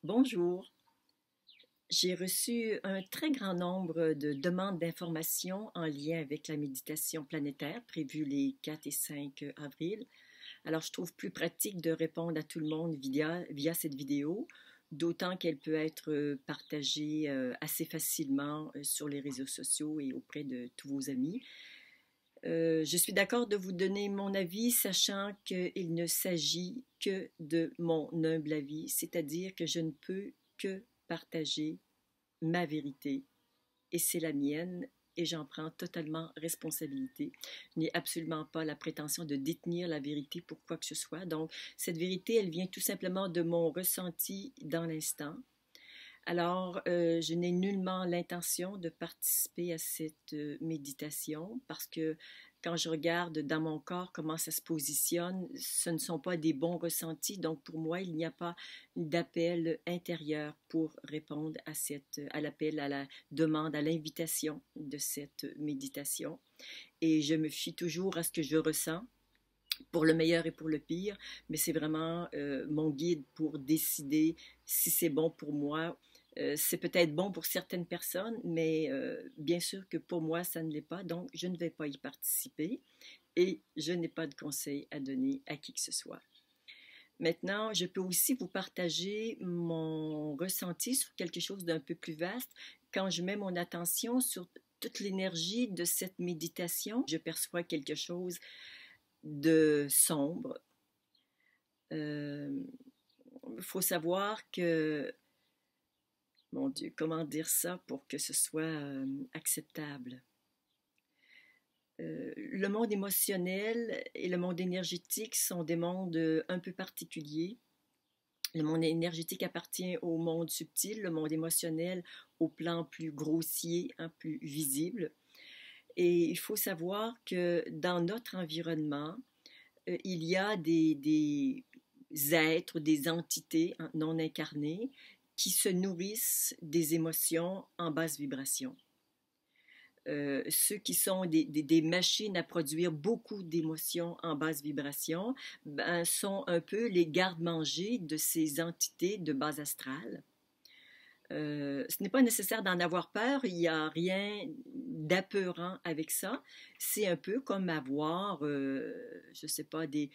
Bonjour. J'ai reçu un très grand nombre de demandes d'informations en lien avec la méditation planétaire prévue les 4 et 5 avril. Alors, je trouve plus pratique de répondre à tout le monde via cette vidéo, d'autant qu'elle peut être partagée assez facilement sur les réseaux sociaux et auprès de tous vos amis. Je suis d'accord de vous donner mon avis, sachant qu'il ne s'agit que de mon humble avis, c'est-à-dire que je ne peux que partager ma vérité et c'est la mienne et j'en prends totalement responsabilité. Je n'ai absolument pas la prétention de détenir la vérité pour quoi que ce soit. Donc, cette vérité, elle vient tout simplement de mon ressenti dans l'instant. Alors, je n'ai nullement l'intention de participer à cette méditation parce que quand je regarde dans mon corps comment ça se positionne, ce ne sont pas des bons ressentis. Donc, pour moi, il n'y a pas d'appel intérieur pour répondre à l'appel, à la demande, à l'invitation de cette méditation. Et je me fie toujours à ce que je ressens pour le meilleur et pour le pire, mais c'est vraiment mon guide pour décider si c'est bon pour moi. C'est peut-être bon pour certaines personnes, mais bien sûr que pour moi, ça ne l'est pas, donc je ne vais pas y participer et je n'ai pas de conseils à donner à qui que ce soit. Maintenant, je peux aussi vous partager mon ressenti sur quelque chose d'un peu plus vaste. Quand je mets mon attention sur toute l'énergie de cette méditation, je perçois quelque chose de sombre. Il faut savoir que, mon Dieu, comment dire ça pour que ce soit acceptable? Le monde émotionnel et le monde énergétique sont des mondes un peu particuliers. Le monde énergétique appartient au monde subtil, le monde émotionnel au plan plus grossier, plus visible. Et il faut savoir que dans notre environnement, il y a des êtres, des entités non incarnées qui se nourrissent des émotions en basse vibration. Ceux qui sont des machines à produire beaucoup d'émotions en basse vibration sont un peu les gardes-manger de ces entités de base astrale. Ce n'est pas nécessaire d'en avoir peur, il n'y a rien d'apeurant avec ça. C'est un peu comme avoir, je ne sais pas, des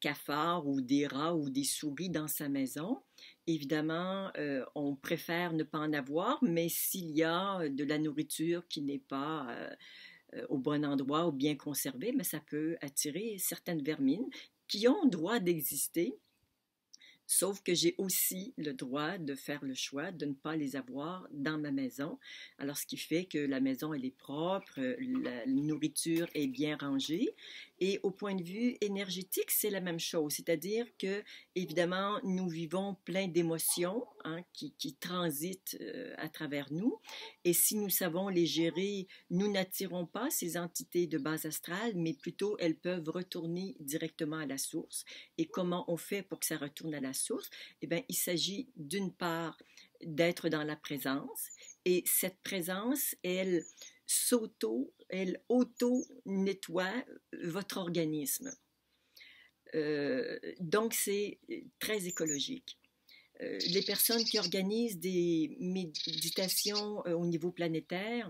cafards ou des rats ou des souris dans sa maison. Évidemment, on préfère ne pas en avoir, mais s'il y a de la nourriture qui n'est pas au bon endroit ou bien conservée, mais ça peut attirer certaines vermines qui ont droit d'exister. Sauf que j'ai aussi le droit de faire le choix de ne pas les avoir dans ma maison. Alors, ce qui fait que la maison, elle est propre, la nourriture est bien rangée. Et au point de vue énergétique, c'est la même chose. C'est-à-dire que, évidemment, nous vivons plein d'émotions qui transitent à travers nous. Et si nous savons les gérer, nous n'attirons pas ces entités de base astrale, mais plutôt elles peuvent retourner directement à la source. Et comment on fait pour que ça retourne à la source? Eh bien, il s'agit d'une part d'être dans la présence et cette présence, elle auto-nettoie votre organisme. Donc, c'est très écologique. Les personnes qui organisent des méditations au niveau planétaire,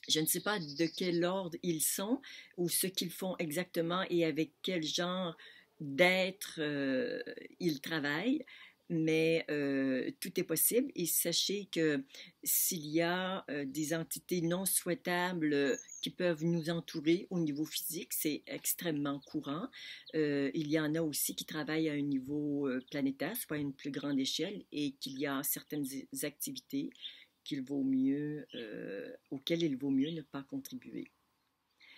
je ne sais pas de quel ordre ils sont ou ce qu'ils font exactement et avec quel genre d'être ils travaillent, mais tout est possible. Et sachez que s'il y a des entités non souhaitables qui peuvent nous entourer au niveau physique, c'est extrêmement courant. Il y en a aussi qui travaillent à un niveau planétaire, soit à une plus grande échelle, et qu'il y a certaines activités auxquelles il vaut mieux ne pas contribuer.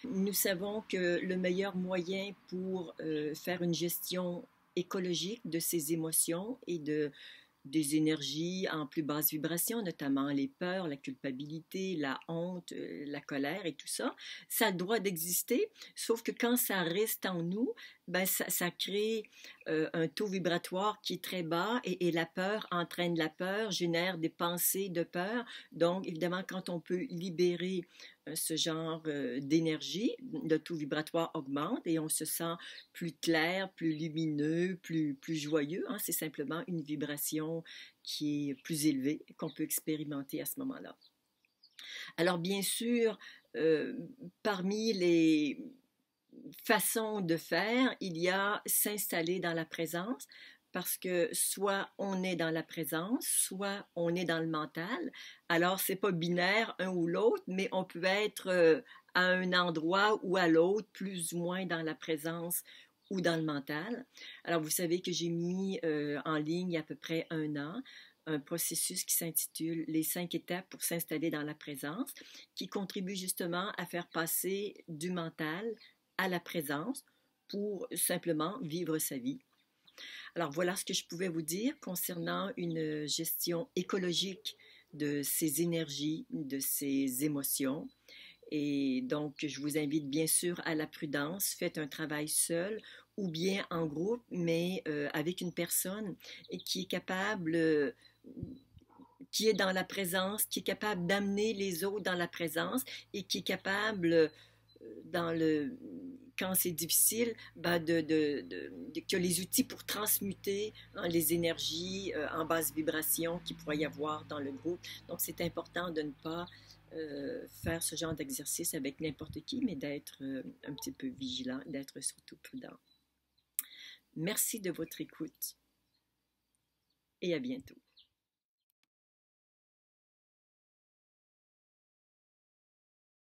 Nous savons que le meilleur moyen pour faire une gestion écologique de ces émotions et des énergies en plus basse vibration, notamment les peurs, la culpabilité, la honte, la colère et tout ça, ça a le droit d'exister, sauf que quand ça reste en nous, ben ça crée un taux vibratoire qui est très bas et la peur entraîne la peur, génère des pensées de peur. Donc, évidemment, quand on peut libérer ce genre d'énergie, le taux vibratoire augmente et on se sent plus clair, plus lumineux, plus joyeux. Hein. C'est simplement une vibration qui est plus élevée qu'on peut expérimenter à ce moment-là. Alors, bien sûr, parmi les façon de faire, il y a s'installer dans la présence parce que soit on est dans la présence, soit on est dans le mental. Alors, c'est pas binaire un ou l'autre, mais on peut être à un endroit ou à l'autre, plus ou moins dans la présence ou dans le mental. Alors, vous savez que j'ai mis en ligne il y a à peu près 1 an un processus qui s'intitule Les 5 étapes pour s'installer dans la présence, qui contribue justement à faire passer du mental à la présence pour simplement vivre sa vie. Alors voilà ce que je pouvais vous dire concernant une gestion écologique de ces énergies, de ces émotions. Et donc, je vous invite bien sûr à la prudence. Faites un travail seul ou bien en groupe, mais avec une personne qui est capable, qui est dans la présence, qui est capable d'amener les autres dans la présence et qui est capable dans le quand c'est difficile, ben que les outils pour transmuter hein, les énergies en basse vibration qu'il pourrait y avoir dans le groupe. Donc, c'est important de ne pas faire ce genre d'exercice avec n'importe qui, mais d'être un petit peu vigilant, d'être surtout prudent. Merci de votre écoute et à bientôt.